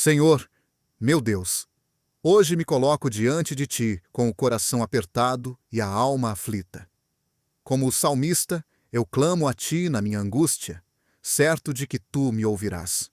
Senhor, meu Deus, hoje me coloco diante de Ti com o coração apertado e a alma aflita. Como o salmista, eu clamo a Ti na minha angústia, certo de que Tu me ouvirás.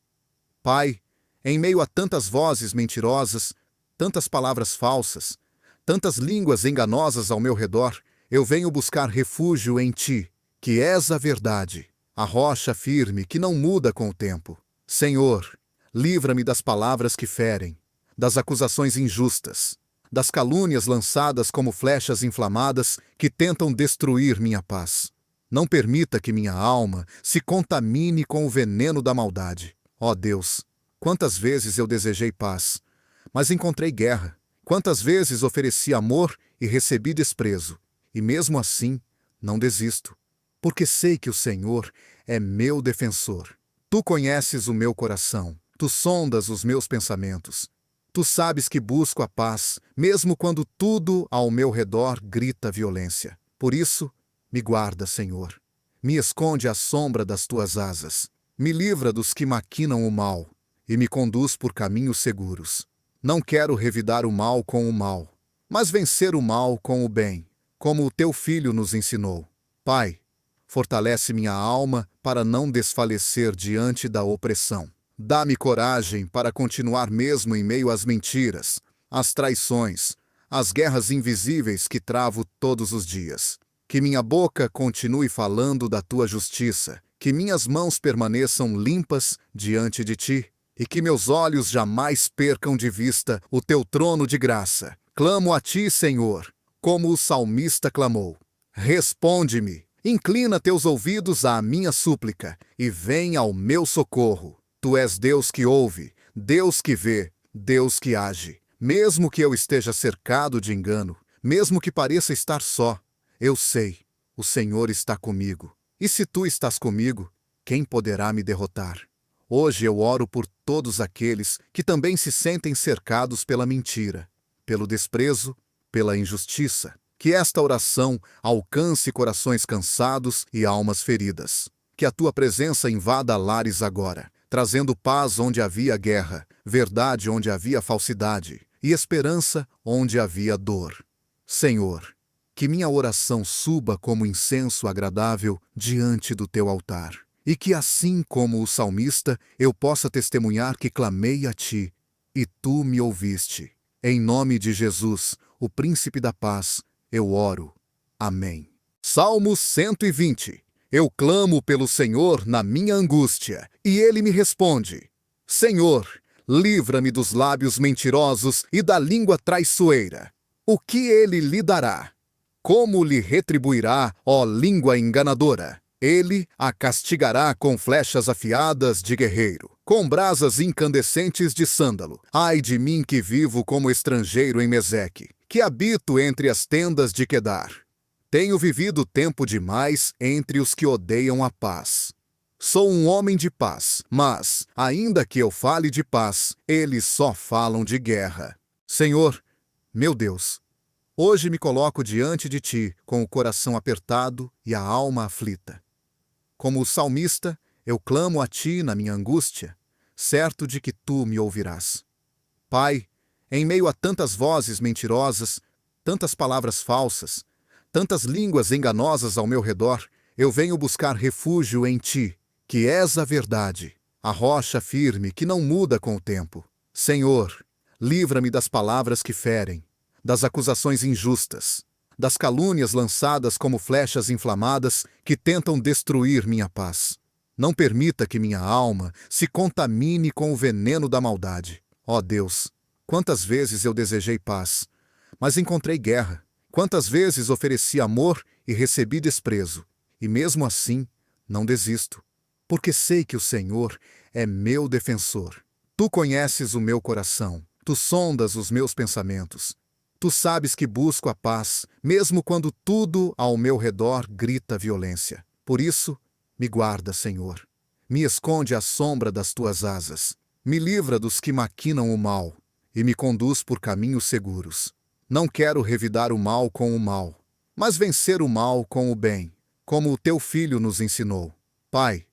Pai, em meio a tantas vozes mentirosas, tantas palavras falsas, tantas línguas enganosas ao meu redor, eu venho buscar refúgio em Ti, que és a verdade, a rocha firme que não muda com o tempo. Senhor, livra-me das palavras que ferem, das acusações injustas, das calúnias lançadas como flechas inflamadas que tentam destruir minha paz. Não permita que minha alma se contamine com o veneno da maldade. Ó Deus, quantas vezes eu desejei paz, mas encontrei guerra. Quantas vezes ofereci amor e recebi desprezo. E mesmo assim, não desisto, porque sei que o Senhor é meu defensor. Tu conheces o meu coração, tu sondas os meus pensamentos. Tu sabes que busco a paz, mesmo quando tudo ao meu redor grita violência. Por isso, me guarda, Senhor. Me esconde à sombra das tuas asas. Me livra dos que maquinam o mal e me conduz por caminhos seguros. Não quero revidar o mal com o mal, mas vencer o mal com o bem, como o teu filho nos ensinou. Pai, fortalece minha alma para não desfalecer diante da opressão. Dá-me coragem para continuar mesmo em meio às mentiras, às traições, às guerras invisíveis que travo todos os dias. Que minha boca continue falando da tua justiça, que minhas mãos permaneçam limpas diante de ti, e que meus olhos jamais percam de vista o teu trono de graça. Clamo a ti, Senhor, como o salmista clamou. Responde-me, inclina teus ouvidos à minha súplica, e vem ao meu socorro. Tu és Deus que ouve, Deus que vê, Deus que age. Mesmo que eu esteja cercado de engano, mesmo que pareça estar só, eu sei, o Senhor está comigo. E se tu estás comigo, quem poderá me derrotar? Hoje eu oro por todos aqueles que também se sentem cercados pela mentira, pelo desprezo, pela injustiça. Que esta oração alcance corações cansados e almas feridas. Que a tua presença invada lares agora, trazendo paz onde havia guerra, verdade onde havia falsidade e esperança onde havia dor. Senhor, que minha oração suba como incenso agradável diante do teu altar, e que assim como o salmista eu possa testemunhar que clamei a ti, e tu me ouviste. Em nome de Jesus, o Príncipe da Paz, eu oro. Amém. Salmo 120. Eu clamo pelo Senhor na minha angústia, e Ele me responde. Senhor, livra-me dos lábios mentirosos e da língua traiçoeira. O que Ele lhe dará? Como lhe retribuirá, ó língua enganadora? Ele a castigará com flechas afiadas de guerreiro, com brasas incandescentes de sândalo. Ai de mim que vivo como estrangeiro em Meseque, que habito entre as tendas de Quedar. Tenho vivido tempo demais entre os que odeiam a paz. Sou um homem de paz, mas, ainda que eu fale de paz, eles só falam de guerra. Senhor, meu Deus, hoje me coloco diante de Ti com o coração apertado e a alma aflita. Como o salmista, eu clamo a Ti na minha angústia, certo de que Tu me ouvirás. Pai, em meio a tantas vozes mentirosas, tantas palavras falsas, tantas línguas enganosas ao meu redor, eu venho buscar refúgio em Ti, que és a verdade, a rocha firme que não muda com o tempo. Senhor, livra-me das palavras que ferem, das acusações injustas, das calúnias lançadas como flechas inflamadas que tentam destruir minha paz. Não permita que minha alma se contamine com o veneno da maldade. Ó Deus, quantas vezes eu desejei paz, mas encontrei guerra. Quantas vezes ofereci amor e recebi desprezo. E mesmo assim, não desisto, porque sei que o Senhor é meu defensor. Tu conheces o meu coração, tu sondas os meus pensamentos. Tu sabes que busco a paz, mesmo quando tudo ao meu redor grita violência. Por isso, me guarda, Senhor. Me esconde à sombra das tuas asas. Me livra dos que maquinam o mal e me conduz por caminhos seguros. Não quero revidar o mal com o mal, mas vencer o mal com o bem, como o teu filho nos ensinou. Pai,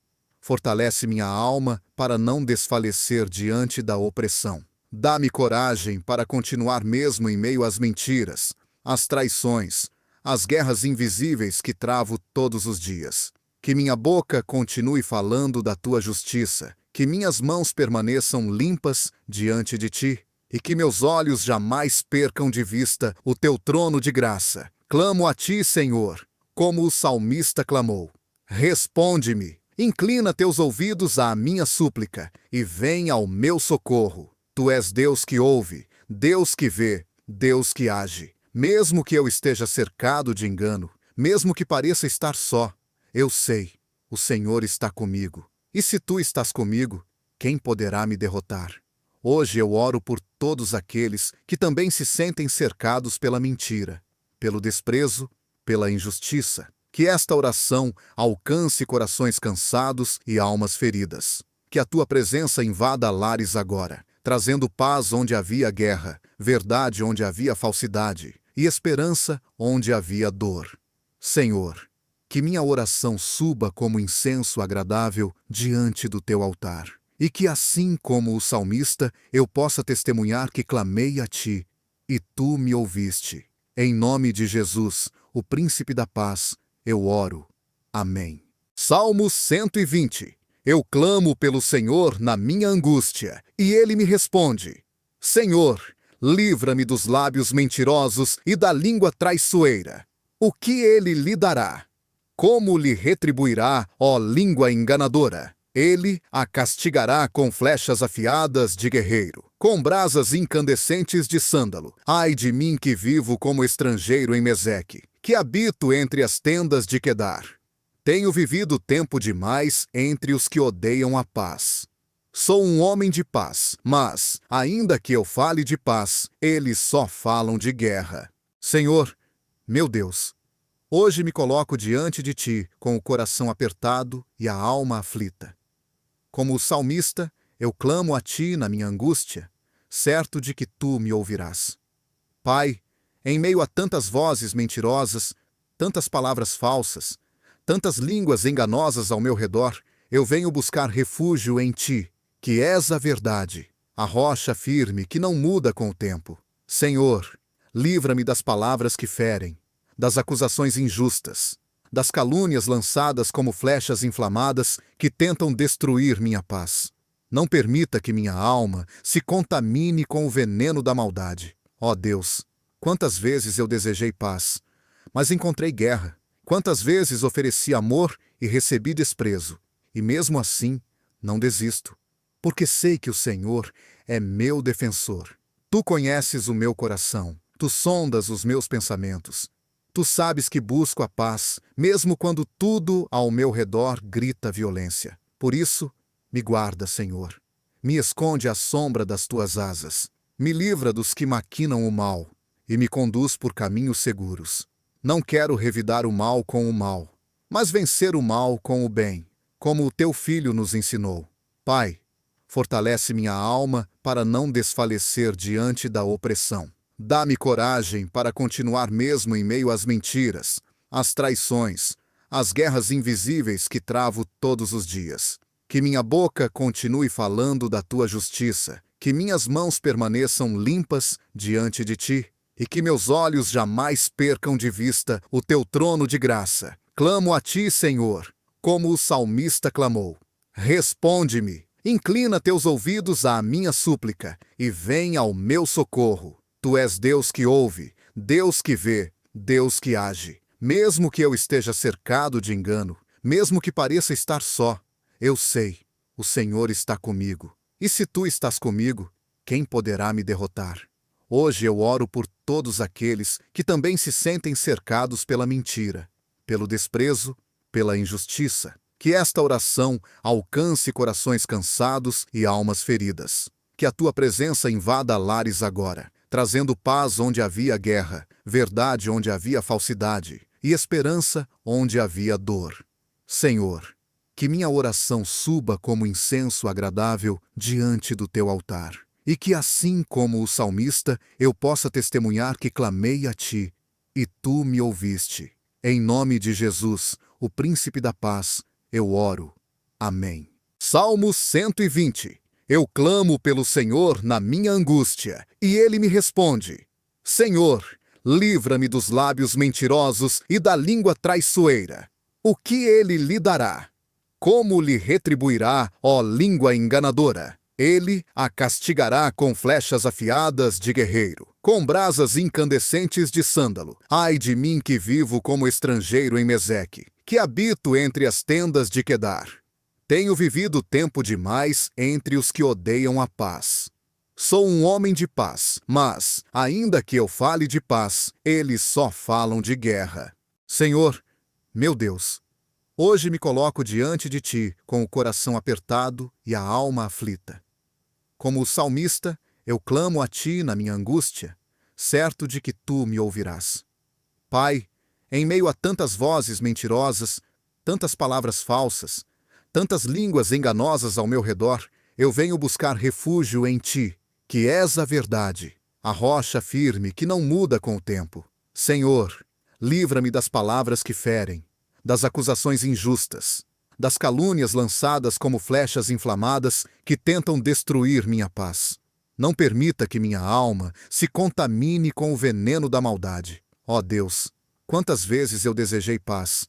Fortalece minha alma para não desfalecer diante da opressão. Dá-me coragem para continuar mesmo em meio às mentiras, às traições, às guerras invisíveis que travo todos os dias. Que minha boca continue falando da tua justiça, que minhas mãos permaneçam limpas diante de ti, e que meus olhos jamais percam de vista o teu trono de graça. Clamo a ti, Senhor, como o salmista clamou. Responde-me, inclina teus ouvidos à minha súplica, e vem ao meu socorro. Tu és Deus que ouve, Deus que vê, Deus que age. Mesmo que eu esteja cercado de engano, mesmo que pareça estar só, eu sei, o Senhor está comigo. E se tu estás comigo, quem poderá me derrotar? Hoje eu oro por todos aqueles que também se sentem cercados pela mentira, pelo desprezo, pela injustiça. Que esta oração alcance corações cansados e almas feridas. Que a tua presença invada lares agora, trazendo paz onde havia guerra, verdade onde havia falsidade e esperança onde havia dor. Senhor, que minha oração suba como incenso agradável diante do teu altar, e que assim como o salmista eu possa testemunhar que clamei a ti, e tu me ouviste. Em nome de Jesus, o príncipe da paz, eu oro. Amém. Salmo 120. Eu clamo pelo Senhor na minha angústia, e ele me responde. Senhor, livra-me dos lábios mentirosos e da língua traiçoeira. O que ele lhe dará? Como lhe retribuirá, ó língua enganadora? Ele a castigará com flechas afiadas de guerreiro, com brasas incandescentes de sândalo. Ai de mim que vivo como estrangeiro em Meseque, que habito entre as tendas de Quedar. Tenho vivido tempo demais entre os que odeiam a paz. Sou um homem de paz, mas, ainda que eu fale de paz, eles só falam de guerra. Senhor, meu Deus, hoje me coloco diante de ti com o coração apertado e a alma aflita. Como o salmista, eu clamo a ti na minha angústia, certo de que tu me ouvirás. Pai, em meio a tantas vozes mentirosas, tantas palavras falsas, tantas línguas enganosas ao meu redor, eu venho buscar refúgio em ti, que és a verdade, a rocha firme que não muda com o tempo. Senhor, livra-me das palavras que ferem, das acusações injustas, das calúnias lançadas como flechas inflamadas que tentam destruir minha paz. Não permita que minha alma se contamine com o veneno da maldade. Ó Deus, quantas vezes eu desejei paz, mas encontrei guerra. Quantas vezes ofereci amor e recebi desprezo, e mesmo assim não desisto, porque sei que o Senhor é meu defensor. Tu conheces o meu coração, tu sondas os meus pensamentos. Tu sabes que busco a paz, mesmo quando tudo ao meu redor grita violência. Por isso, me guarda, Senhor. Me esconde à sombra das tuas asas. Me livra dos que maquinam o mal e me conduz por caminhos seguros. Não quero revidar o mal com o mal, mas vencer o mal com o bem, como o teu filho nos ensinou. Pai, fortalece minha alma para não desfalecer diante da opressão. Dá-me coragem para continuar mesmo em meio às mentiras, às traições, às guerras invisíveis que travo todos os dias. Que minha boca continue falando da tua justiça, que minhas mãos permaneçam limpas diante de ti, e que meus olhos jamais percam de vista o teu trono de graça. Clamo a ti, Senhor, como o salmista clamou. Responde-me, inclina teus ouvidos à minha súplica, e vem ao meu socorro. Tu és Deus que ouve, Deus que vê, Deus que age. Mesmo que eu esteja cercado de engano, mesmo que pareça estar só, eu sei, o Senhor está comigo. E se tu estás comigo, quem poderá me derrotar? Hoje eu oro por todos aqueles que também se sentem cercados pela mentira, pelo desprezo, pela injustiça. Que esta oração alcance corações cansados e almas feridas. Que a tua presença invada lares agora, trazendo paz onde havia guerra, verdade onde havia falsidade e esperança onde havia dor. Senhor, que minha oração suba como incenso agradável diante do teu altar. E que assim como o salmista, eu possa testemunhar que clamei a ti, e tu me ouviste. Em nome de Jesus, o príncipe da paz, eu oro. Amém. Salmo 120. Eu clamo pelo Senhor na minha angústia, e Ele me responde. Senhor, livra-me dos lábios mentirosos e da língua traiçoeira. O que Ele lhe dará? Como lhe retribuirá, ó língua enganadora? Ele a castigará com flechas afiadas de guerreiro, com brasas incandescentes de sândalo. Ai de mim que vivo como estrangeiro em Meseque, que habito entre as tendas de Quedar. Tenho vivido tempo demais entre os que odeiam a paz. Sou um homem de paz, mas, ainda que eu fale de paz, eles só falam de guerra. Senhor, meu Deus, hoje me coloco diante de Ti com o coração apertado e a alma aflita. Como o salmista, eu clamo a Ti na minha angústia, certo de que Tu me ouvirás. Pai, em meio a tantas vozes mentirosas, tantas palavras falsas, tantas línguas enganosas ao meu redor, eu venho buscar refúgio em Ti, que és a verdade, a rocha firme que não muda com o tempo. Senhor, livra-me das palavras que ferem, das acusações injustas, das calúnias lançadas como flechas inflamadas que tentam destruir minha paz. Não permita que minha alma se contamine com o veneno da maldade. Ó Deus, quantas vezes eu desejei paz,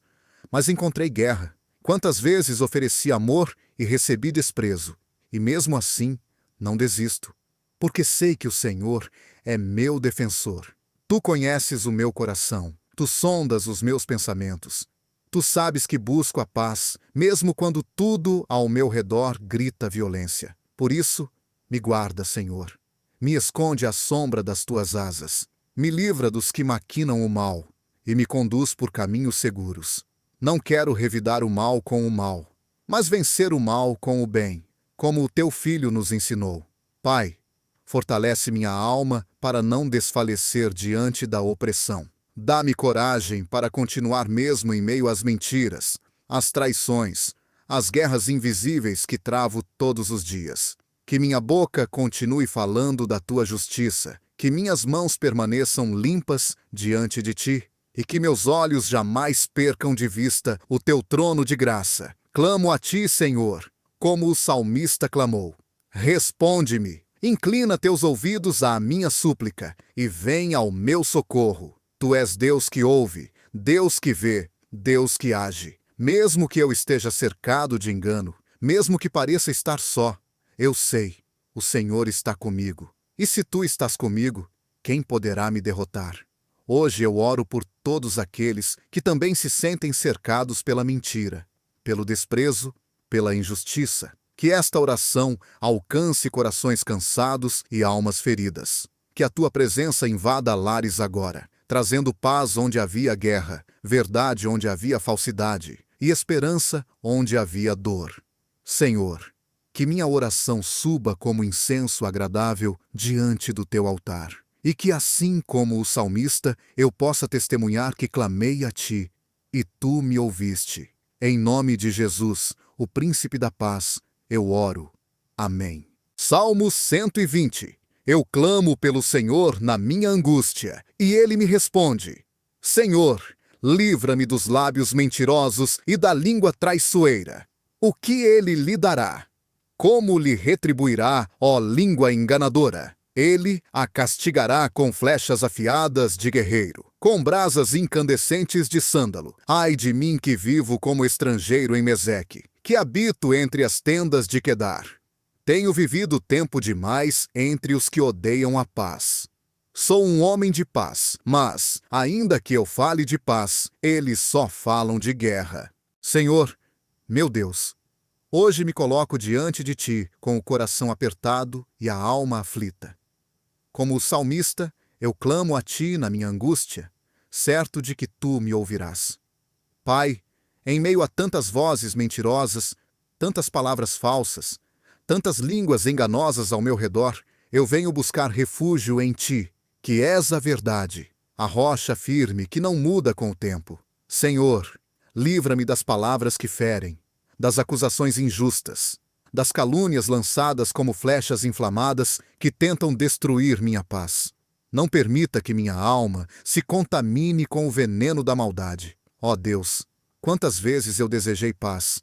mas encontrei guerra. Quantas vezes ofereci amor e recebi desprezo. E mesmo assim, não desisto, porque sei que o Senhor é meu defensor. Tu conheces o meu coração, tu sondas os meus pensamentos. Tu sabes que busco a paz, mesmo quando tudo ao meu redor grita violência. Por isso, me guarda, Senhor. Me esconde à sombra das tuas asas. Me livra dos que maquinam o mal e me conduz por caminhos seguros. Não quero revidar o mal com o mal, mas vencer o mal com o bem, como o teu filho nos ensinou. Pai, fortalece minha alma para não desfalecer diante da opressão. Dá-me coragem para continuar mesmo em meio às mentiras, às traições, às guerras invisíveis que travo todos os dias. Que minha boca continue falando da tua justiça, que minhas mãos permaneçam limpas diante de ti, e que meus olhos jamais percam de vista o teu trono de graça. Clamo a ti, Senhor, como o salmista clamou. Responde-me, inclina teus ouvidos à minha súplica, e vem ao meu socorro. Tu és Deus que ouve, Deus que vê, Deus que age. Mesmo que eu esteja cercado de engano, mesmo que pareça estar só, eu sei, o Senhor está comigo. E se tu estás comigo, quem poderá me derrotar? Hoje eu oro por todos aqueles que também se sentem cercados pela mentira, pelo desprezo, pela injustiça. Que esta oração alcance corações cansados e almas feridas. Que a tua presença invada lares agora, trazendo paz onde havia guerra, verdade onde havia falsidade e esperança onde havia dor. Senhor, que minha oração suba como incenso agradável diante do teu altar, e que assim como o salmista eu possa testemunhar que clamei a ti, e tu me ouviste. Em nome de Jesus, o Príncipe da Paz, eu oro. Amém. Salmo 120. Eu clamo pelo Senhor na minha angústia, e Ele me responde. Senhor, livra-me dos lábios mentirosos e da língua traiçoeira. O que Ele lhe dará? Como lhe retribuirá, ó língua enganadora? Ele a castigará com flechas afiadas de guerreiro, com brasas incandescentes de sândalo. Ai de mim que vivo como estrangeiro em Meseque, que habito entre as tendas de Quedar. Tenho vivido tempo demais entre os que odeiam a paz. Sou um homem de paz, mas, ainda que eu fale de paz, eles só falam de guerra. Senhor, meu Deus, hoje me coloco diante de Ti com o coração apertado e a alma aflita. Como o salmista, eu clamo a Ti na minha angústia, certo de que Tu me ouvirás. Pai, em meio a tantas vozes mentirosas, tantas palavras falsas, tantas línguas enganosas ao meu redor, eu venho buscar refúgio em Ti, que és a verdade, a rocha firme que não muda com o tempo. Senhor, livra-me das palavras que ferem, das acusações injustas, das calúnias lançadas como flechas inflamadas que tentam destruir minha paz. Não permita que minha alma se contamine com o veneno da maldade. Ó Deus, quantas vezes eu desejei paz,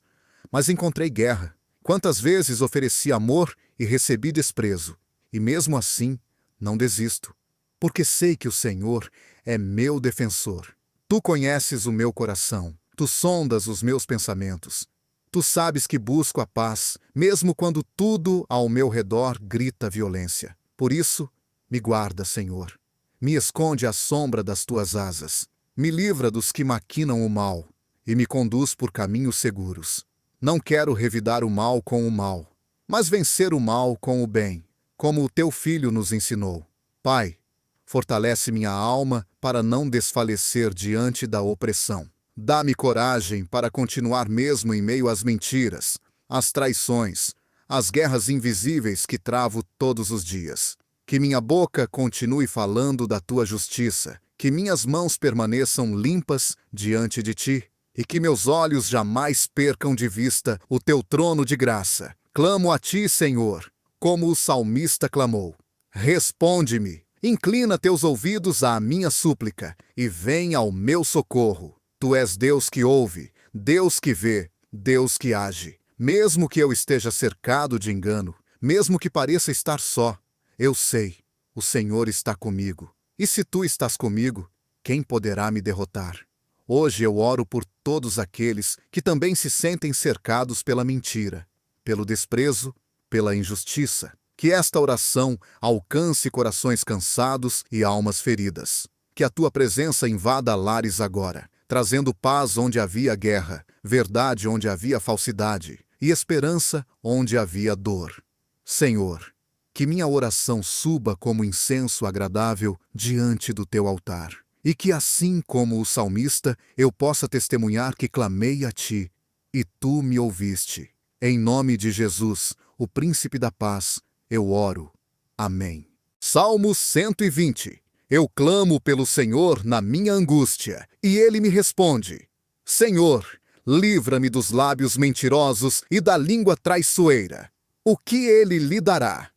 mas encontrei guerra. Quantas vezes ofereci amor e recebi desprezo, e mesmo assim não desisto, porque sei que o Senhor é meu defensor. Tu conheces o meu coração, tu sondas os meus pensamentos. Tu sabes que busco a paz, mesmo quando tudo ao meu redor grita violência. Por isso, me guarda, Senhor. Me esconde à sombra das tuas asas. Me livra dos que maquinam o mal e me conduz por caminhos seguros. Não quero revidar o mal com o mal, mas vencer o mal com o bem, como o teu filho nos ensinou. Pai, fortalece minha alma para não desfalecer diante da opressão. Dá-me coragem para continuar mesmo em meio às mentiras, às traições, às guerras invisíveis que travo todos os dias. Que minha boca continue falando da tua justiça, que minhas mãos permaneçam limpas diante de ti, e que meus olhos jamais percam de vista o teu trono de graça. Clamo a ti, Senhor, como o salmista clamou. Responde-me, inclina teus ouvidos à minha súplica, e vem ao meu socorro. Tu és Deus que ouve, Deus que vê, Deus que age. Mesmo que eu esteja cercado de engano, mesmo que pareça estar só, eu sei, o Senhor está comigo. E se tu estás comigo, quem poderá me derrotar? Hoje eu oro por todos aqueles que também se sentem cercados pela mentira, pelo desprezo, pela injustiça. Que esta oração alcance corações cansados e almas feridas. Que a tua presença invada lares agora, trazendo paz onde havia guerra, verdade onde havia falsidade e esperança onde havia dor. Senhor, que minha oração suba como incenso agradável diante do teu altar, e que assim como o salmista eu possa testemunhar que clamei a ti, e tu me ouviste. Em nome de Jesus, o Príncipe da Paz, eu oro. Amém. Salmo 120. Eu clamo pelo Senhor na minha angústia, e Ele me responde. Senhor, livra-me dos lábios mentirosos e da língua traiçoeira. O que Ele lhe dará?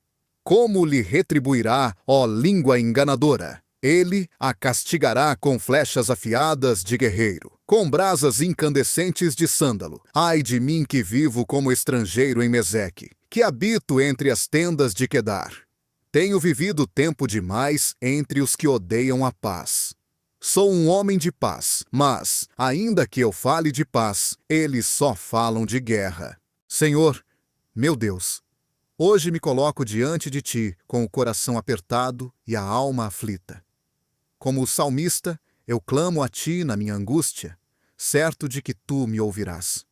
Como lhe retribuirá, ó língua enganadora? Ele a castigará com flechas afiadas de guerreiro, com brasas incandescentes de sândalo. Ai de mim que vivo como estrangeiro em Meseque, que habito entre as tendas de Quedar. Tenho vivido tempo demais entre os que odeiam a paz. Sou um homem de paz, mas, ainda que eu fale de paz, eles só falam de guerra. Senhor, meu Deus, hoje me coloco diante de ti com o coração apertado e a alma aflita. Como o salmista, eu clamo a ti na minha angústia, certo de que tu me ouvirás.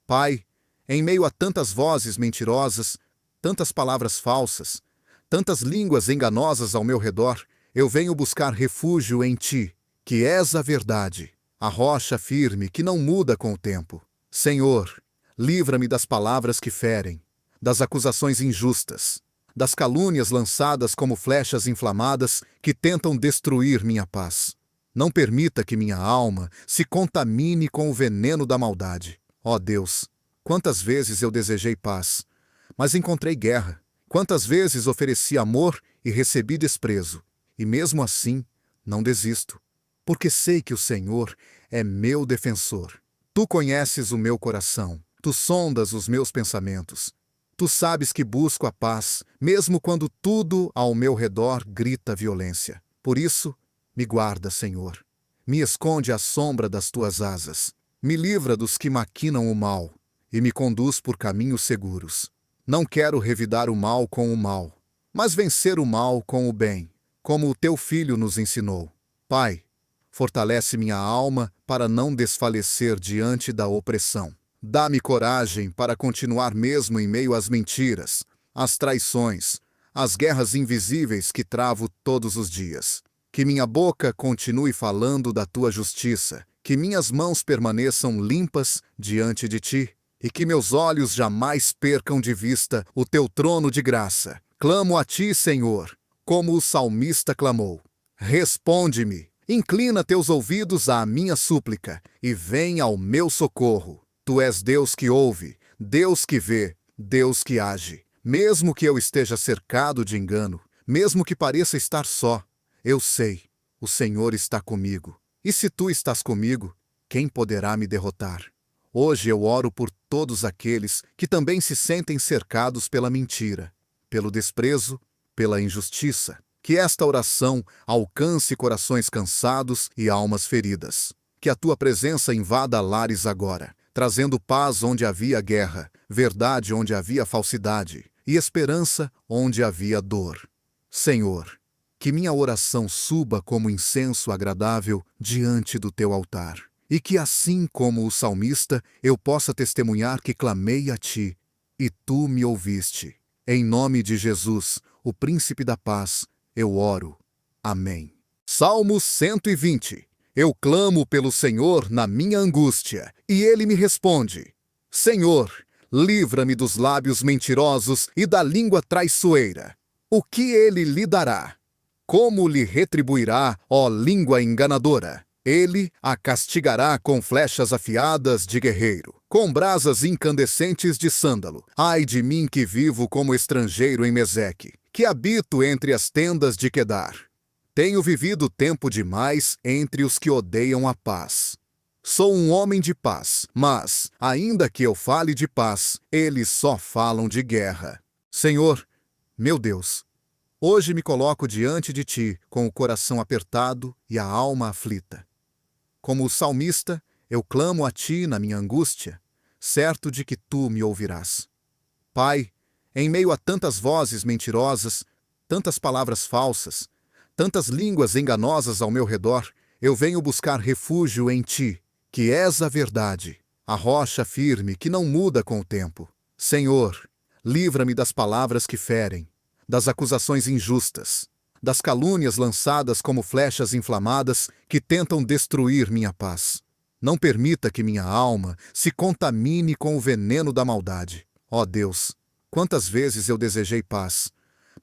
Pai, em meio a tantas vozes mentirosas, tantas palavras falsas, tantas línguas enganosas ao meu redor, eu venho buscar refúgio em ti, que és a verdade, a rocha firme que não muda com o tempo. Senhor, livra-me das palavras que ferem, das acusações injustas, das calúnias lançadas como flechas inflamadas que tentam destruir minha paz. Não permita que minha alma se contamine com o veneno da maldade. Ó Deus, quantas vezes eu desejei paz, mas encontrei guerra. Quantas vezes ofereci amor e recebi desprezo, e mesmo assim não desisto, porque sei que o Senhor é meu defensor. Tu conheces o meu coração, tu sondas os meus pensamentos. Tu sabes que busco a paz, mesmo quando tudo ao meu redor grita violência. Por isso, me guarda, Senhor. Me esconde à sombra das tuas asas. Me livra dos que maquinam o mal e me conduz por caminhos seguros. Não quero revidar o mal com o mal, mas vencer o mal com o bem, como o teu filho nos ensinou. Pai, fortalece minha alma para não desfalecer diante da opressão. Dá-me coragem para continuar mesmo em meio às mentiras, às traições, às guerras invisíveis que travo todos os dias. Que minha boca continue falando da tua justiça, que minhas mãos permaneçam limpas diante de ti, e que meus olhos jamais percam de vista o teu trono de graça. Clamo a ti, Senhor, como o salmista clamou. Responde-me, inclina teus ouvidos à minha súplica, e vem ao meu socorro. Tu és Deus que ouve, Deus que vê, Deus que age. Mesmo que eu esteja cercado de engano, mesmo que pareça estar só, eu sei, o Senhor está comigo. E se tu estás comigo, quem poderá me derrotar? Hoje eu oro por todos aqueles que também se sentem cercados pela mentira, pelo desprezo, pela injustiça. Que esta oração alcance corações cansados e almas feridas. Que a tua presença invada lares agora, trazendo paz onde havia guerra, verdade onde havia falsidade e esperança onde havia dor. Senhor, que minha oração suba como incenso agradável diante do teu altar, e que assim como o salmista eu possa testemunhar que clamei a ti, e tu me ouviste. Em nome de Jesus, o Príncipe da Paz, eu oro. Amém. Salmo 120. Eu clamo pelo Senhor na minha angústia, e Ele me responde. Senhor, livra-me dos lábios mentirosos e da língua traiçoeira. O que Ele lhe dará? Como lhe retribuirá, ó língua enganadora? Ele a castigará com flechas afiadas de guerreiro, com brasas incandescentes de sândalo. Ai de mim que vivo como estrangeiro em Meseque, que habito entre as tendas de Quedar. Tenho vivido tempo demais entre os que odeiam a paz. Sou um homem de paz, mas, ainda que eu fale de paz, eles só falam de guerra. Senhor, meu Deus, hoje me coloco diante de ti com o coração apertado e a alma aflita. Como o salmista, eu clamo a ti na minha angústia, certo de que tu me ouvirás. Pai, em meio a tantas vozes mentirosas, tantas palavras falsas, tantas línguas enganosas ao meu redor, eu venho buscar refúgio em ti, que és a verdade, a rocha firme que não muda com o tempo. Senhor, livra-me das palavras que ferem, das acusações injustas, das calúnias lançadas como flechas inflamadas que tentam destruir minha paz. Não permita que minha alma se contamine com o veneno da maldade. Ó Deus, quantas vezes eu desejei paz,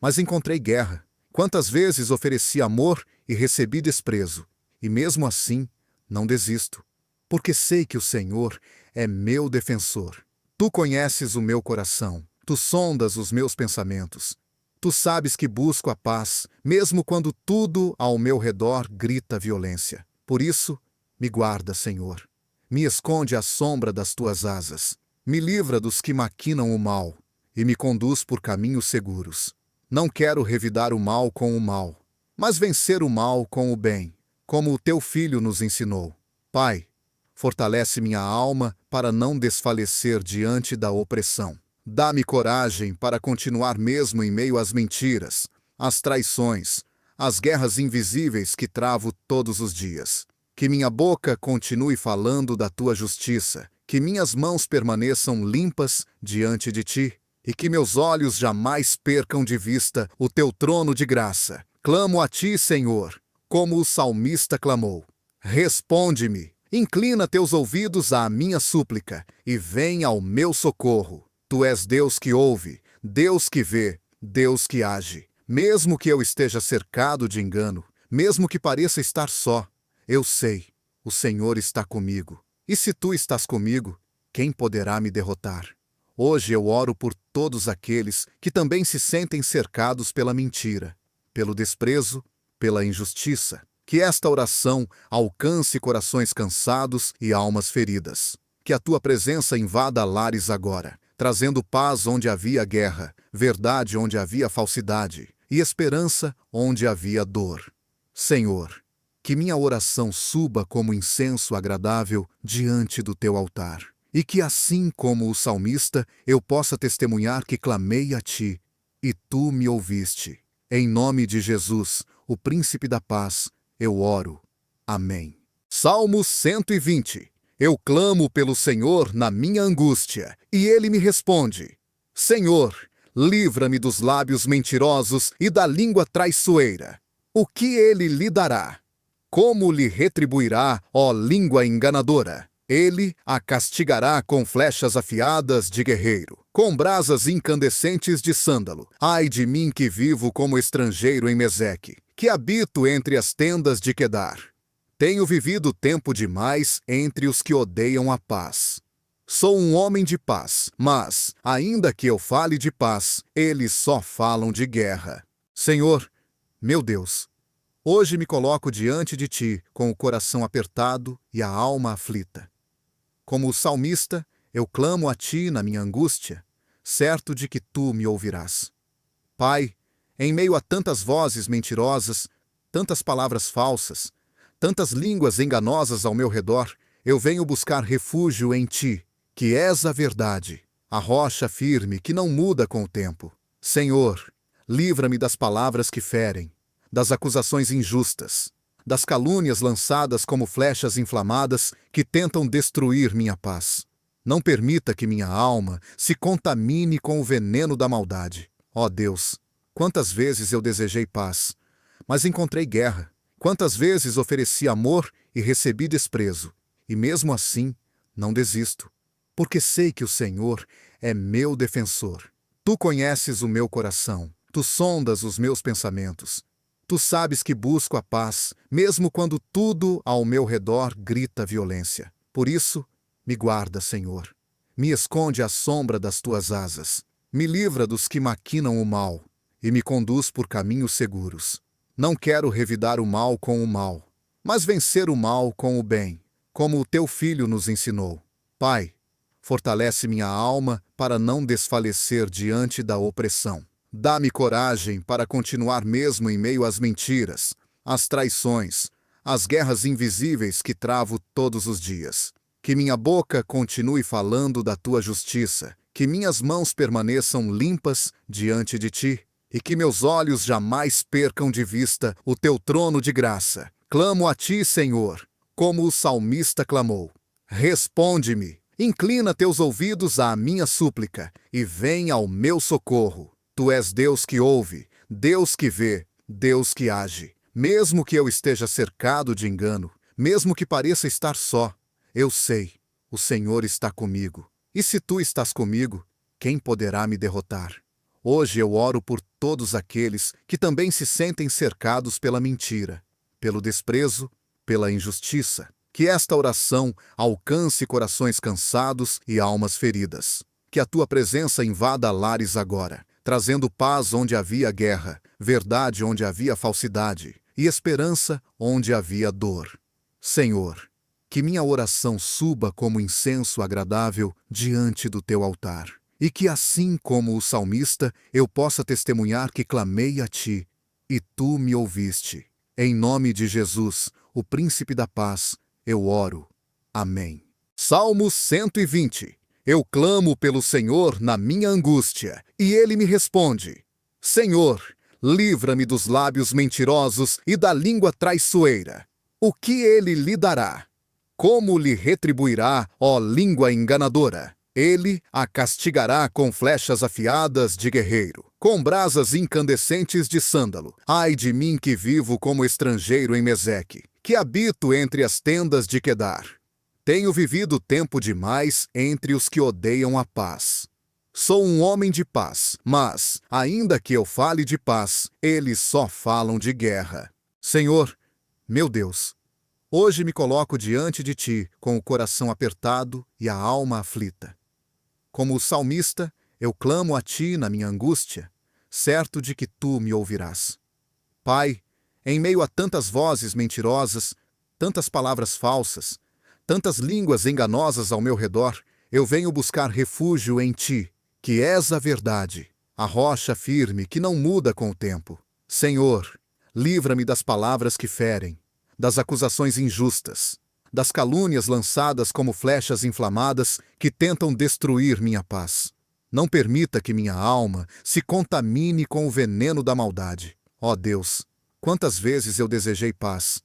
mas encontrei guerra. Quantas vezes ofereci amor e recebi desprezo. E mesmo assim, não desisto, porque sei que o Senhor é meu defensor. Tu conheces o meu coração, tu sondas os meus pensamentos. Tu sabes que busco a paz, mesmo quando tudo ao meu redor grita violência. Por isso, me guarda, Senhor. Me esconde à sombra das tuas asas. Me livra dos que maquinam o mal e me conduz por caminhos seguros. Não quero revidar o mal com o mal, mas vencer o mal com o bem, como o teu filho nos ensinou. Pai, fortalece minha alma para não desfalecer diante da opressão. Dá-me coragem para continuar mesmo em meio às mentiras, às traições, às guerras invisíveis que travo todos os dias. Que minha boca continue falando da tua justiça, que minhas mãos permaneçam limpas diante de ti, e que meus olhos jamais percam de vista o teu trono de graça. Clamo a ti, Senhor, como o salmista clamou. Responde-me, inclina teus ouvidos à minha súplica, e vem ao meu socorro. Tu és Deus que ouve, Deus que vê, Deus que age. Mesmo que eu esteja cercado de engano, mesmo que pareça estar só, eu sei, o Senhor está comigo. E se tu estás comigo, quem poderá me derrotar? Hoje eu oro por todos aqueles que também se sentem cercados pela mentira, pelo desprezo, pela injustiça. Que esta oração alcance corações cansados e almas feridas. Que a tua presença invada lares agora, trazendo paz onde havia guerra, verdade onde havia falsidade e esperança onde havia dor. Senhor, que minha oração suba como incenso agradável diante do teu altar, e que assim como o salmista eu possa testemunhar que clamei a ti, e tu me ouviste. Em nome de Jesus, o Príncipe da Paz, eu oro. Amém. Salmo 120. Eu clamo pelo Senhor na minha angústia, e Ele me responde. Senhor, livra-me dos lábios mentirosos e da língua traiçoeira. O que Ele lhe dará? Como lhe retribuirá, ó língua enganadora? Ele a castigará com flechas afiadas de guerreiro, com brasas incandescentes de sândalo. Ai de mim que vivo como estrangeiro em Meseque, que habito entre as tendas de Quedar. Tenho vivido tempo demais entre os que odeiam a paz. Sou um homem de paz, mas, ainda que eu fale de paz, eles só falam de guerra. Senhor, meu Deus, hoje me coloco diante de ti com o coração apertado e a alma aflita. Como o salmista, eu clamo a ti na minha angústia, certo de que tu me ouvirás. Pai, em meio a tantas vozes mentirosas, tantas palavras falsas, tantas línguas enganosas ao meu redor, eu venho buscar refúgio em ti, que és a verdade, a rocha firme que não muda com o tempo. Senhor, livra-me das palavras que ferem, das acusações injustas, das calúnias lançadas como flechas inflamadas que tentam destruir minha paz. Não permita que minha alma se contamine com o veneno da maldade. Ó Deus, quantas vezes eu desejei paz, mas encontrei guerra. Quantas vezes ofereci amor e recebi desprezo. E mesmo assim, não desisto, porque sei que o Senhor é meu defensor. Tu conheces o meu coração, tu sondas os meus pensamentos. Tu sabes que busco a paz, mesmo quando tudo ao meu redor grita violência. Por isso, me guarda, Senhor. Me esconde à sombra das tuas asas. Me livra dos que maquinam o mal e me conduz por caminhos seguros. Não quero revidar o mal com o mal, mas vencer o mal com o bem, como o teu filho nos ensinou. Pai, fortalece minha alma para não desfalecer diante da opressão. Dá-me coragem para continuar mesmo em meio às mentiras, às traições, às guerras invisíveis que travo todos os dias. Que minha boca continue falando da tua justiça, que minhas mãos permaneçam limpas diante de ti, e que meus olhos jamais percam de vista o teu trono de graça. Clamo a ti, Senhor, como o salmista clamou. Responde-me, inclina teus ouvidos à minha súplica, e vem ao meu socorro. Tu és Deus que ouve, Deus que vê, Deus que age. Mesmo que eu esteja cercado de engano, mesmo que pareça estar só, eu sei, o Senhor está comigo. E se tu estás comigo, quem poderá me derrotar? Hoje eu oro por todos aqueles que também se sentem cercados pela mentira, pelo desprezo, pela injustiça. Que esta oração alcance corações cansados e almas feridas. Que a tua presença invada lares agora, trazendo paz onde havia guerra, verdade onde havia falsidade e esperança onde havia dor. Senhor, que minha oração suba como incenso agradável diante do teu altar, e que assim como o salmista eu possa testemunhar que clamei a ti, e tu me ouviste. Em nome de Jesus, o príncipe da paz, eu oro. Amém. Salmo 120. Eu clamo pelo Senhor na minha angústia, e ele me responde. Senhor, livra-me dos lábios mentirosos e da língua traiçoeira. O que ele lhe dará? Como lhe retribuirá, ó língua enganadora? Ele a castigará com flechas afiadas de guerreiro, com brasas incandescentes de sândalo. Ai de mim que vivo como estrangeiro em Meseque, que habito entre as tendas de Quedar. Tenho vivido tempo demais entre os que odeiam a paz. Sou um homem de paz, mas, ainda que eu fale de paz, eles só falam de guerra. Senhor, meu Deus, hoje me coloco diante de ti com o coração apertado e a alma aflita. Como o salmista, eu clamo a ti na minha angústia, certo de que tu me ouvirás. Pai, em meio a tantas vozes mentirosas, tantas palavras falsas, tantas línguas enganosas ao meu redor, eu venho buscar refúgio em ti, que és a verdade, a rocha firme que não muda com o tempo. Senhor, livra-me das palavras que ferem, das acusações injustas, das calúnias lançadas como flechas inflamadas que tentam destruir minha paz. Não permita que minha alma se contamine com o veneno da maldade. Ó Deus, quantas vezes eu desejei paz,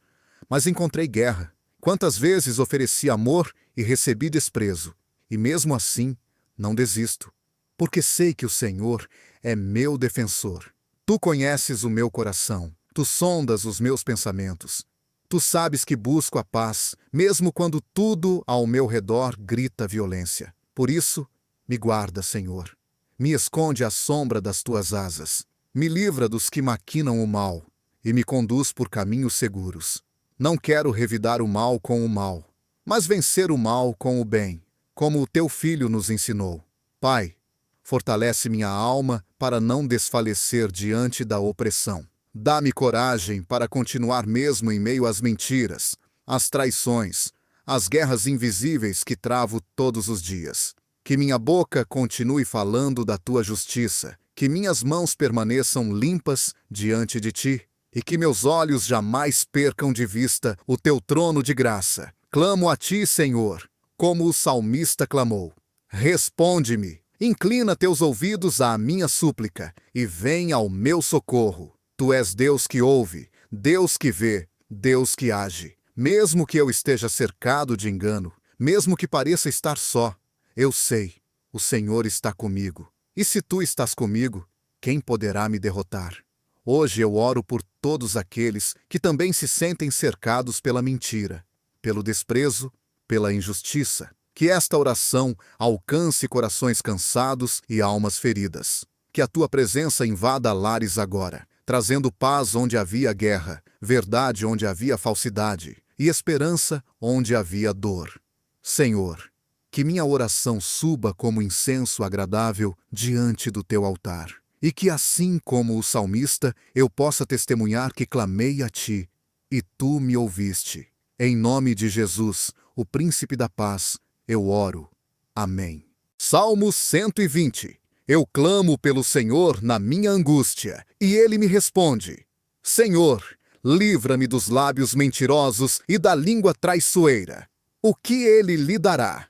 mas encontrei guerra. Quantas vezes ofereci amor e recebi desprezo. E mesmo assim, não desisto, porque sei que o Senhor é meu defensor. Tu conheces o meu coração, tu sondas os meus pensamentos. Tu sabes que busco a paz, mesmo quando tudo ao meu redor grita violência. Por isso, me guarda, Senhor. Me esconde à sombra das tuas asas. Me livra dos que maquinam o mal e me conduz por caminhos seguros. Não quero revidar o mal com o mal, mas vencer o mal com o bem, como o teu filho nos ensinou. Pai, fortalece minha alma para não desfalecer diante da opressão. Dá-me coragem para continuar mesmo em meio às mentiras, às traições, as guerras invisíveis que travo todos os dias. Que minha boca continue falando da tua justiça, que minhas mãos permaneçam limpas diante de ti, e que meus olhos jamais percam de vista o teu trono de graça. Clamo a ti, Senhor, como o salmista clamou. Responde-me, inclina teus ouvidos à minha súplica, e vem ao meu socorro. Tu és Deus que ouve, Deus que vê, Deus que age. Mesmo que eu esteja cercado de engano, mesmo que pareça estar só, eu sei, o Senhor está comigo. E se tu estás comigo, quem poderá me derrotar? Hoje eu oro por todos aqueles que também se sentem cercados pela mentira, pelo desprezo, pela injustiça. Que esta oração alcance corações cansados e almas feridas. Que a tua presença invada lares agora, trazendo paz onde havia guerra, verdade onde havia falsidade e esperança onde havia dor. Senhor, que minha oração suba como incenso agradável diante do teu altar, e que assim como o salmista eu possa testemunhar que clamei a ti, e tu me ouviste. Em nome de Jesus, o Príncipe da Paz, eu oro. Amém. Salmo 120. Eu clamo pelo Senhor na minha angústia, e Ele me responde. Senhor, livra-me dos lábios mentirosos e da língua traiçoeira. O que Ele lhe dará?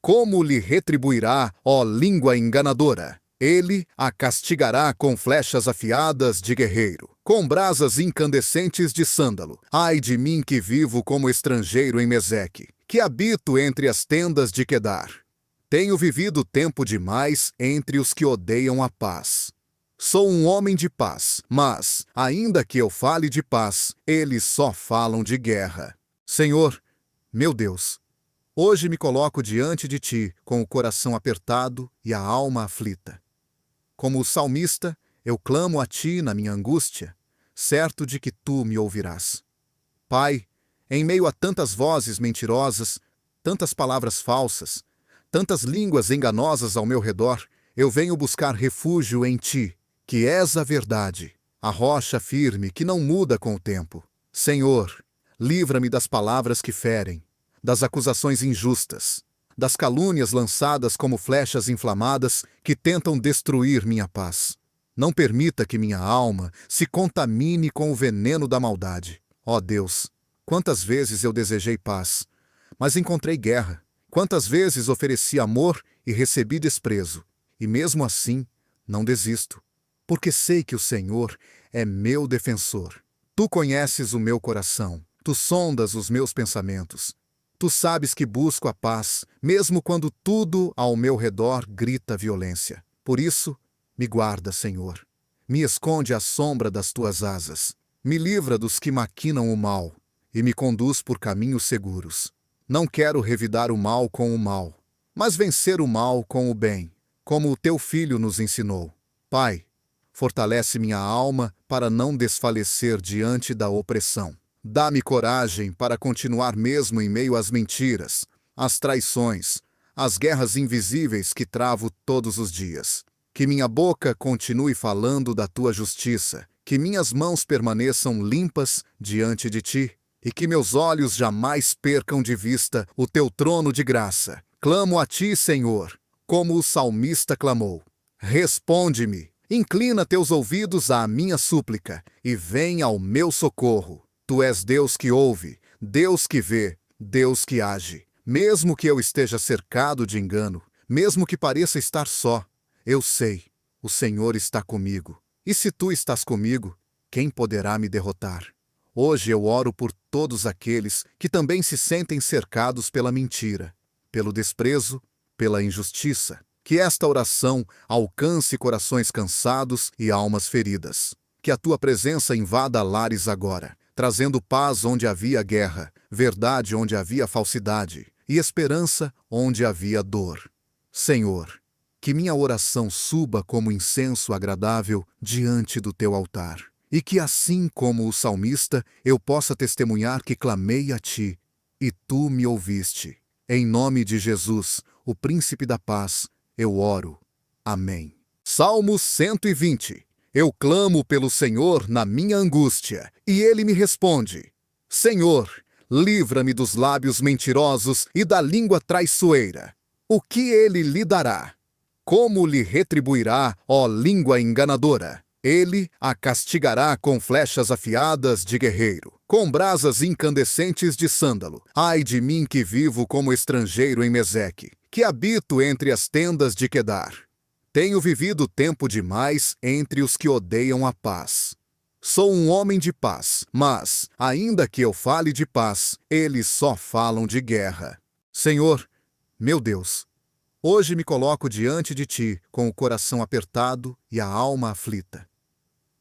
Como lhe retribuirá, ó língua enganadora? Ele a castigará com flechas afiadas de guerreiro, com brasas incandescentes de sândalo. Ai de mim que vivo como estrangeiro em Meseque, que habito entre as tendas de Quedar. Tenho vivido tempo demais entre os que odeiam a paz. Sou um homem de paz, mas, ainda que eu fale de paz, eles só falam de guerra. Senhor, meu Deus, hoje me coloco diante de ti com o coração apertado e a alma aflita. Como o salmista, eu clamo a ti na minha angústia, certo de que tu me ouvirás. Pai, em meio a tantas vozes mentirosas, tantas palavras falsas, tantas línguas enganosas ao meu redor, eu venho buscar refúgio em ti, que és a verdade, a rocha firme que não muda com o tempo. Senhor, livra-me das palavras que ferem, das acusações injustas, das calúnias lançadas como flechas inflamadas que tentam destruir minha paz. Não permita que minha alma se contamine com o veneno da maldade. Ó Deus, quantas vezes eu desejei paz, mas encontrei guerra. Quantas vezes ofereci amor e recebi desprezo. E mesmo assim, não desisto, porque sei que o Senhor é meu defensor. Tu conheces o meu coração, tu sondas os meus pensamentos. Tu sabes que busco a paz, mesmo quando tudo ao meu redor grita violência. Por isso, me guarda, Senhor. Me esconde à sombra das tuas asas. Me livra dos que maquinam o mal e me conduz por caminhos seguros. Não quero revidar o mal com o mal, mas vencer o mal com o bem, como o teu filho nos ensinou. Pai, fortalece minha alma para não desfalecer diante da opressão. Dá-me coragem para continuar mesmo em meio às mentiras, às traições, às guerras invisíveis que travo todos os dias. Que minha boca continue falando da tua justiça, que minhas mãos permaneçam limpas diante de ti, e que meus olhos jamais percam de vista o teu trono de graça. Clamo a ti, Senhor, como o salmista clamou. Responde-me, inclina teus ouvidos à minha súplica, e vem ao meu socorro. Tu és Deus que ouve, Deus que vê, Deus que age. Mesmo que eu esteja cercado de engano, mesmo que pareça estar só, eu sei, o Senhor está comigo. E se tu estás comigo, quem poderá me derrotar? Hoje eu oro por todos aqueles que também se sentem cercados pela mentira, pelo desprezo, pela injustiça. Que esta oração alcance corações cansados e almas feridas. Que a tua presença invada lares agora, trazendo paz onde havia guerra, verdade onde havia falsidade e esperança onde havia dor. Senhor, que minha oração suba como incenso agradável diante do teu altar, e que assim como o salmista eu possa testemunhar que clamei a ti, e tu me ouviste. Em nome de Jesus, o Príncipe da Paz, eu oro. Amém. Salmo 120. Eu clamo pelo Senhor na minha angústia, e Ele me responde. Senhor, livra-me dos lábios mentirosos e da língua traiçoeira. O que ele lhe dará? Como lhe retribuirá, ó língua enganadora? Ele a castigará com flechas afiadas de guerreiro, com brasas incandescentes de sândalo. Ai de mim que vivo como estrangeiro em Meseque, que habito entre as tendas de Quedar. Tenho vivido tempo demais entre os que odeiam a paz. Sou um homem de paz, mas, ainda que eu fale de paz, eles só falam de guerra. Senhor, meu Deus, hoje me coloco diante de ti com o coração apertado e a alma aflita.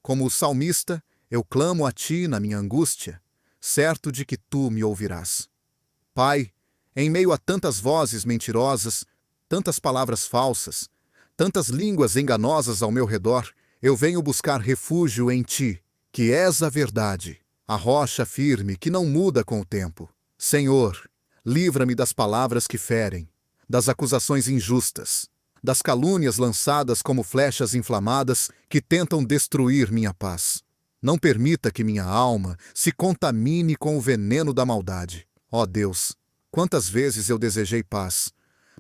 Como o salmista, eu clamo a ti na minha angústia, certo de que tu me ouvirás. Pai, em meio a tantas vozes mentirosas, tantas palavras falsas, tantas línguas enganosas ao meu redor, eu venho buscar refúgio em ti, que és a verdade, a rocha firme que não muda com o tempo. Senhor, livra-me das palavras que ferem, das acusações injustas, das calúnias lançadas como flechas inflamadas que tentam destruir minha paz. Não permita que minha alma se contamine com o veneno da maldade. Ó Deus, quantas vezes eu desejei paz,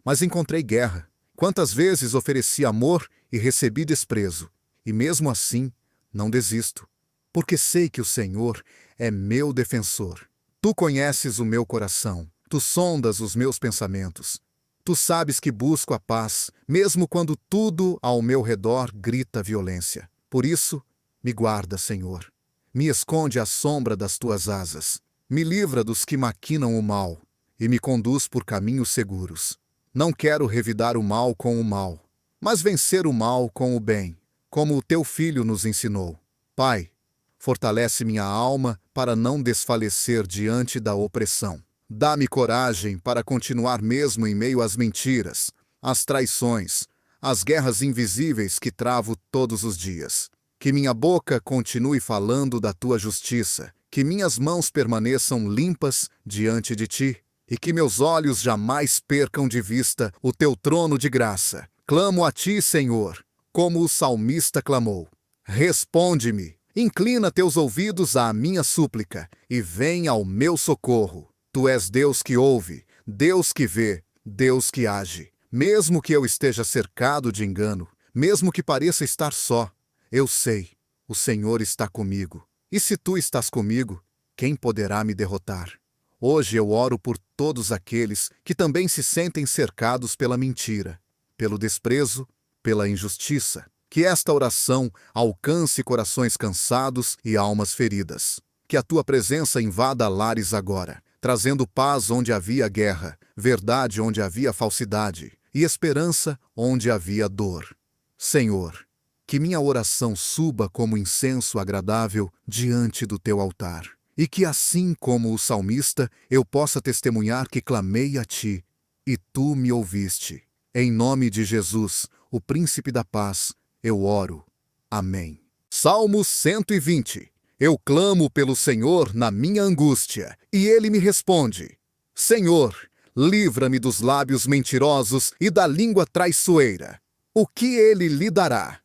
mas encontrei guerra. Quantas vezes ofereci amor e recebi desprezo. E mesmo assim, não desisto, porque sei que o Senhor é meu defensor. Tu conheces o meu coração, tu sondas os meus pensamentos. Tu sabes que busco a paz, mesmo quando tudo ao meu redor grita violência. Por isso, me guarda, Senhor. Me esconde à sombra das tuas asas. Me livra dos que maquinam o mal e me conduz por caminhos seguros. Não quero revidar o mal com o mal, mas vencer o mal com o bem, como o teu filho nos ensinou. Pai, fortalece minha alma para não desfalecer diante da opressão. Dá-me coragem para continuar mesmo em meio às mentiras, às traições, às guerras invisíveis que travo todos os dias. Que minha boca continue falando da tua justiça, que minhas mãos permaneçam limpas diante de ti, e que meus olhos jamais percam de vista o teu trono de graça. Clamo a ti, Senhor, como o salmista clamou. Responde-me, inclina teus ouvidos à minha súplica, e vem ao meu socorro. Tu és Deus que ouve, Deus que vê, Deus que age. Mesmo que eu esteja cercado de engano, mesmo que pareça estar só, eu sei, o Senhor está comigo. E se tu estás comigo, quem poderá me derrotar? Hoje eu oro por todos aqueles que também se sentem cercados pela mentira, pelo desprezo, pela injustiça. Que esta oração alcance corações cansados e almas feridas. Que a tua presença invada lares agora, trazendo paz onde havia guerra, verdade onde havia falsidade e esperança onde havia dor. Senhor, que minha oração suba como incenso agradável diante do teu altar, e que assim como o salmista eu possa testemunhar que clamei a ti, e tu me ouviste. Em nome de Jesus, o príncipe da paz, eu oro. Amém. Salmo 120. Eu clamo pelo Senhor na minha angústia, e ele me responde. Senhor, livra-me dos lábios mentirosos e da língua traiçoeira. O que ele lhe dará?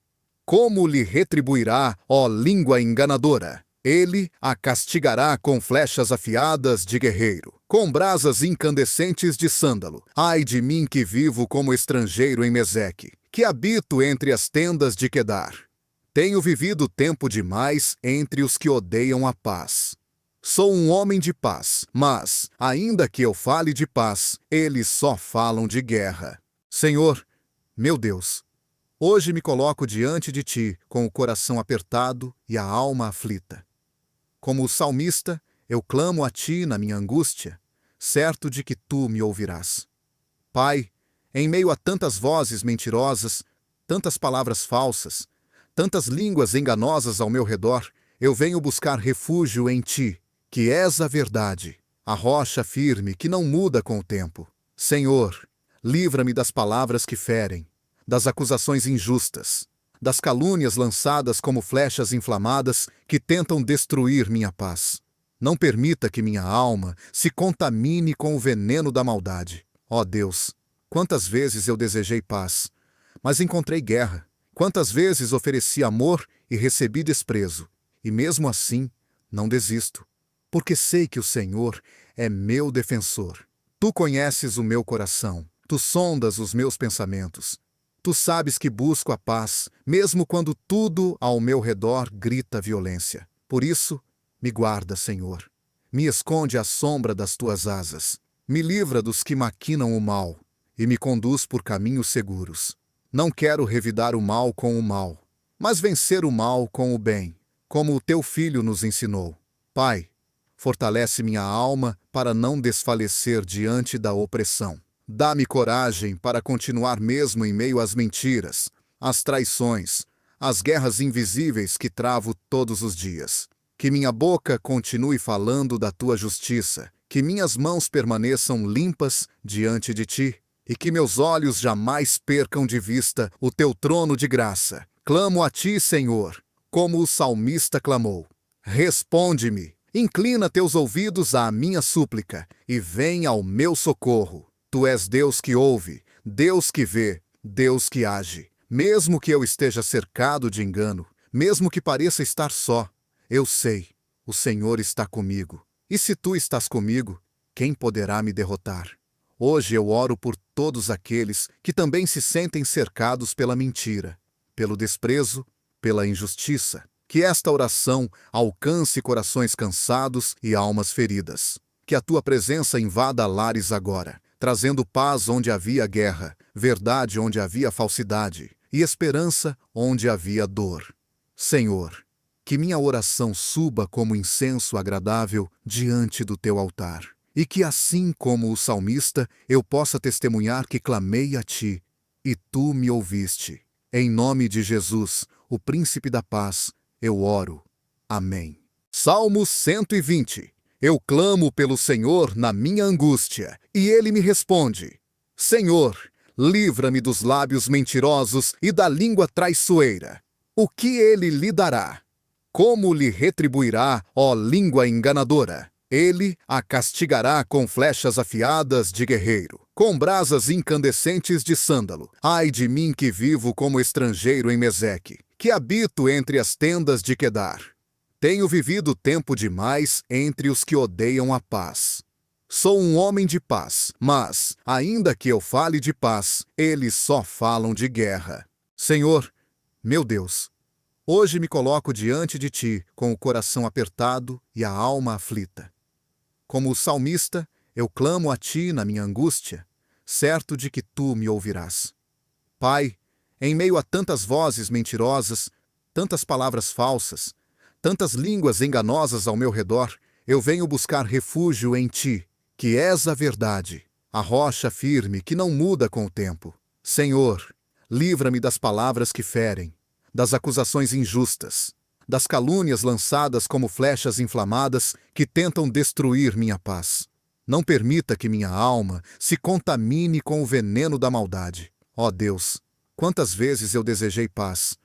Como lhe retribuirá, ó língua enganadora? Ele a castigará com flechas afiadas de guerreiro, com brasas incandescentes de sândalo. Ai de mim que vivo como estrangeiro em Meseque, que habito entre as tendas de Quedar. Tenho vivido tempo demais entre os que odeiam a paz. Sou um homem de paz, mas, ainda que eu fale de paz, eles só falam de guerra. Senhor, meu Deus, hoje me coloco diante de ti com o coração apertado e a alma aflita. Como o salmista, eu clamo a ti na minha angústia, certo de que tu me ouvirás. Pai, em meio a tantas vozes mentirosas, tantas palavras falsas, tantas línguas enganosas ao meu redor, eu venho buscar refúgio em ti, que és a verdade, a rocha firme que não muda com o tempo. Senhor, livra-me das palavras que ferem, das acusações injustas, das calúnias lançadas como flechas inflamadas que tentam destruir minha paz. Não permita que minha alma se contamine com o veneno da maldade. Ó Deus, quantas vezes eu desejei paz, mas encontrei guerra. Quantas vezes ofereci amor e recebi desprezo, e mesmo assim, não desisto, porque sei que o Senhor é meu defensor. Tu conheces o meu coração, tu sondas os meus pensamentos. Tu sabes que busco a paz, mesmo quando tudo ao meu redor grita violência. Por isso, me guarda, Senhor. Me esconde à sombra das tuas asas. Me livra dos que maquinam o mal e me conduz por caminhos seguros. Não quero revidar o mal com o mal, mas vencer o mal com o bem, como o teu filho nos ensinou. Pai, fortalece minha alma para não desfalecer diante da opressão. Dá-me coragem para continuar mesmo em meio às mentiras, às traições, às guerras invisíveis que travo todos os dias. Que minha boca continue falando da tua justiça, que minhas mãos permaneçam limpas diante de ti, e que meus olhos jamais percam de vista o teu trono de graça. Clamo a ti, Senhor, como o salmista clamou. Responde-me, inclina teus ouvidos à minha súplica, e vem ao meu socorro. Tu és Deus que ouve, Deus que vê, Deus que age. Mesmo que eu esteja cercado de engano, mesmo que pareça estar só, eu sei, o Senhor está comigo. E se tu estás comigo, quem poderá me derrotar? Hoje eu oro por todos aqueles que também se sentem cercados pela mentira, pelo desprezo, pela injustiça. Que esta oração alcance corações cansados e almas feridas. Que a tua presença invada lares agora, trazendo paz onde havia guerra, verdade onde havia falsidade e esperança onde havia dor. Senhor, que minha oração suba como incenso agradável diante do teu altar, e que assim como o salmista eu possa testemunhar que clamei a ti, e tu me ouviste. Em nome de Jesus, o príncipe da paz, eu oro. Amém. Salmo 120. Eu clamo pelo Senhor na minha angústia, e ele me responde. Senhor, livra-me dos lábios mentirosos e da língua traiçoeira. O que ele lhe dará? Como lhe retribuirá, ó língua enganadora? Ele a castigará com flechas afiadas de guerreiro, com brasas incandescentes de sândalo. Ai de mim que vivo como estrangeiro em Meseque, que habito entre as tendas de Quedar. Tenho vivido tempo demais entre os que odeiam a paz. Sou um homem de paz, mas, ainda que eu fale de paz, eles só falam de guerra. Senhor, meu Deus, hoje me coloco diante de ti com o coração apertado e a alma aflita. Como o salmista, eu clamo a ti na minha angústia, certo de que tu me ouvirás. Pai, em meio a tantas vozes mentirosas, tantas palavras falsas, tantas línguas enganosas ao meu redor, eu venho buscar refúgio em ti, que és a verdade, a rocha firme que não muda com o tempo. Senhor, livra-me das palavras que ferem, das acusações injustas, das calúnias lançadas como flechas inflamadas que tentam destruir minha paz. Não permita que minha alma se contamine com o veneno da maldade. Ó Deus, quantas vezes eu desejei paz,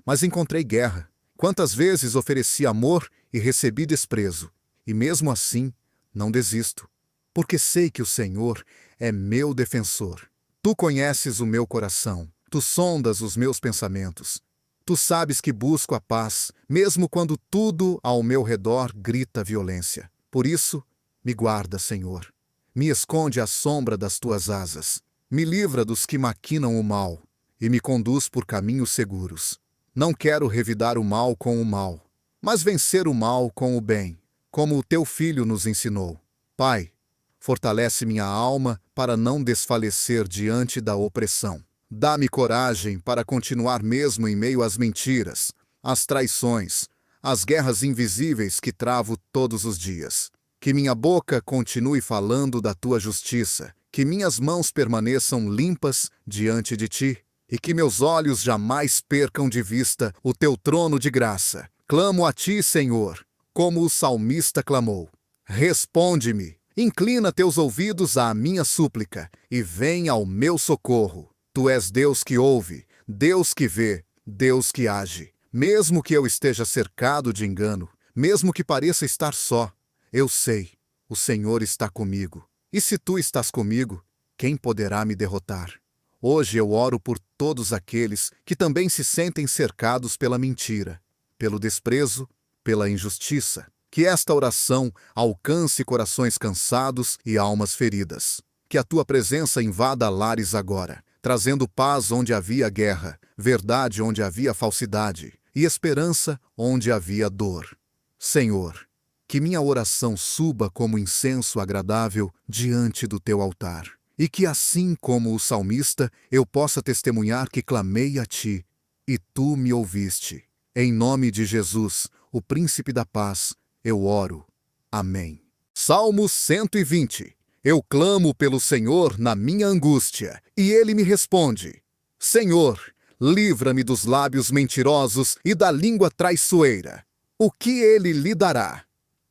mas encontrei guerra. Quantas vezes ofereci amor e recebi desprezo, e mesmo assim não desisto, porque sei que o Senhor é meu defensor. Tu conheces o meu coração, tu sondas os meus pensamentos. Tu sabes que busco a paz, mesmo quando tudo ao meu redor grita violência. Por isso, me guarda, Senhor. Me esconde à sombra das tuas asas. Me livra dos que maquinam o mal e me conduz por caminhos seguros. Não quero revidar o mal com o mal, mas vencer o mal com o bem, como o teu filho nos ensinou. Pai, fortalece minha alma para não desfalecer diante da opressão. Dá-me coragem para continuar mesmo em meio às mentiras, às traições, às guerras invisíveis que travo todos os dias. Que minha boca continue falando da tua justiça, que minhas mãos permaneçam limpas diante de ti, e que meus olhos jamais percam de vista o teu trono de graça. Clamo a ti, Senhor, como o salmista clamou. Responde-me, inclina teus ouvidos à minha súplica, e vem ao meu socorro. Tu és Deus que ouve, Deus que vê, Deus que age. Mesmo que eu esteja cercado de engano, mesmo que pareça estar só, eu sei, o Senhor está comigo. E se tu estás comigo, quem poderá me derrotar? Hoje eu oro por todos aqueles que também se sentem cercados pela mentira, pelo desprezo, pela injustiça. Que Que esta oração alcance corações cansados e almas feridas. Que a tua presença invada lares agora, trazendo paz onde havia guerra, verdade onde havia falsidade e esperança onde havia dor. Senhor, que minha oração suba como incenso agradável diante do teu altar, e que assim como o salmista eu possa testemunhar que clamei a ti, e tu me ouviste. Em nome de Jesus, o Príncipe da Paz, eu oro. Amém. Salmo 120. Eu clamo pelo Senhor na minha angústia, e Ele me responde. Senhor, livra-me dos lábios mentirosos e da língua traiçoeira. O que Ele lhe dará?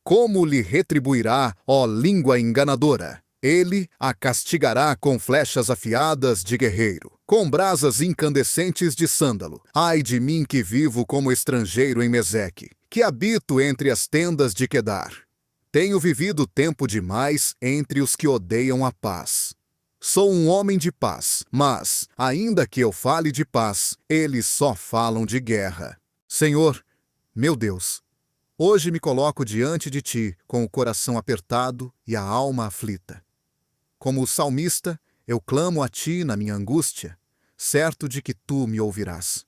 Como lhe retribuirá, ó língua enganadora? Ele a castigará com flechas afiadas de guerreiro, com brasas incandescentes de sândalo. Ai de mim que vivo como estrangeiro em Meseque, que habito entre as tendas de Quedar. Tenho vivido tempo demais entre os que odeiam a paz. Sou um homem de paz, mas, ainda que eu fale de paz, eles só falam de guerra. Senhor, meu Deus, hoje me coloco diante de ti com o coração apertado e a alma aflita. Como o salmista, eu clamo a ti na minha angústia, certo de que tu me ouvirás.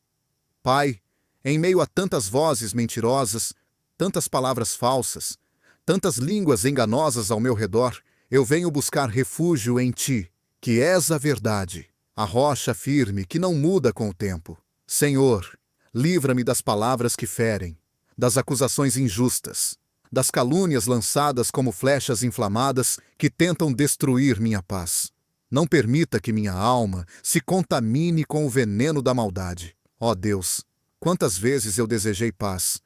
Pai, em meio a tantas vozes mentirosas, tantas palavras falsas, tantas línguas enganosas ao meu redor, eu venho buscar refúgio em ti, que és a verdade, a rocha firme que não muda com o tempo. Senhor, livra-me das palavras que ferem, das acusações injustas, das calúnias lançadas como flechas inflamadas que tentam destruir minha paz. Não permita que minha alma se contamine com o veneno da maldade. Ó Deus, quantas vezes eu desejei paz,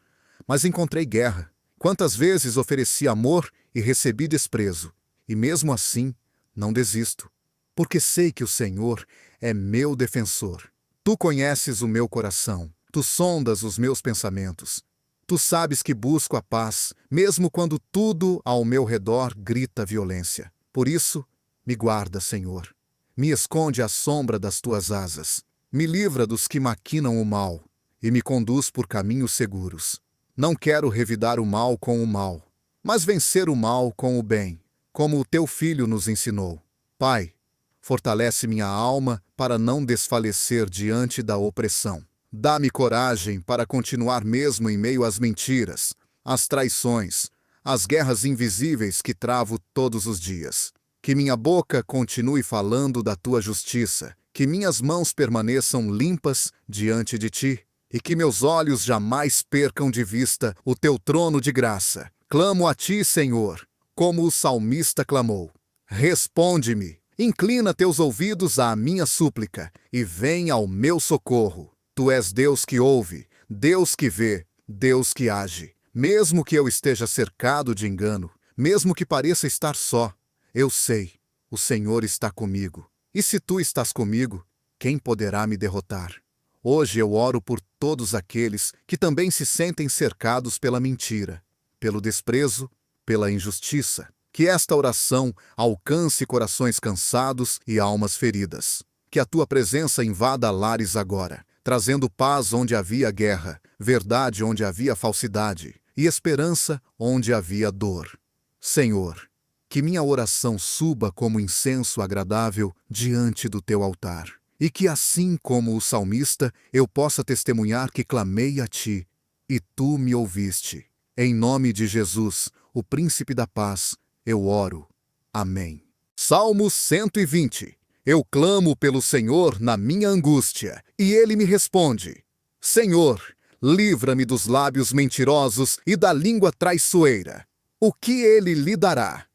mas encontrei guerra. Quantas vezes ofereci amor e recebi desprezo. E mesmo assim, não desisto, porque sei que o Senhor é meu defensor. Tu conheces o meu coração, tu sondas os meus pensamentos. Tu sabes que busco a paz, mesmo quando tudo ao meu redor grita violência. Por isso, me guarda, Senhor. Me esconde à sombra das tuas asas. Me livra dos que maquinam o mal e me conduz por caminhos seguros. Não quero revidar o mal com o mal, mas vencer o mal com o bem, como o teu Filho nos ensinou. Pai, fortalece minha alma para não desfalecer diante da opressão. Dá-me coragem para continuar mesmo em meio às mentiras, às traições, às guerras invisíveis que travo todos os dias. Que minha boca continue falando da tua justiça, que minhas mãos permaneçam limpas diante de ti, e que meus olhos jamais percam de vista o teu trono de graça. Clamo a ti, Senhor, como o salmista clamou. Responde-me, inclina teus ouvidos à minha súplica, e vem ao meu socorro. Tu és Deus que ouve, Deus que vê, Deus que age. Mesmo que eu esteja cercado de engano, mesmo que pareça estar só, eu sei, o Senhor está comigo. E se tu estás comigo, quem poderá me derrotar? Hoje eu oro por todos aqueles que também se sentem cercados pela mentira, pelo desprezo, pela injustiça. Que esta oração alcance corações cansados e almas feridas. Que a tua presença invada lares agora, trazendo paz onde havia guerra, verdade onde havia falsidade e esperança onde havia dor. Senhor, que minha oração suba como incenso agradável diante do teu altar, e que assim como o salmista eu possa testemunhar que clamei a ti, e tu me ouviste. Em nome de Jesus, o Príncipe da Paz, eu oro. Amém. Salmo 120. Eu clamo pelo Senhor na minha angústia, e Ele me responde. Senhor, livra-me dos lábios mentirosos e da língua traiçoeira. O que Ele lhe dará?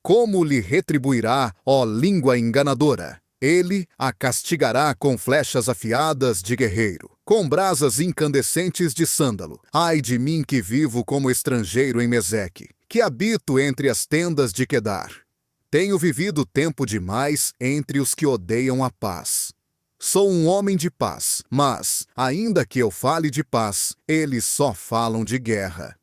Como lhe retribuirá, ó língua enganadora? Ele a castigará com flechas afiadas de guerreiro, com brasas incandescentes de sândalo. Ai de mim que vivo como estrangeiro em Meseque, que habito entre as tendas de Quedar. Tenho vivido tempo demais entre os que odeiam a paz. Sou um homem de paz, mas, ainda que eu fale de paz, eles só falam de guerra.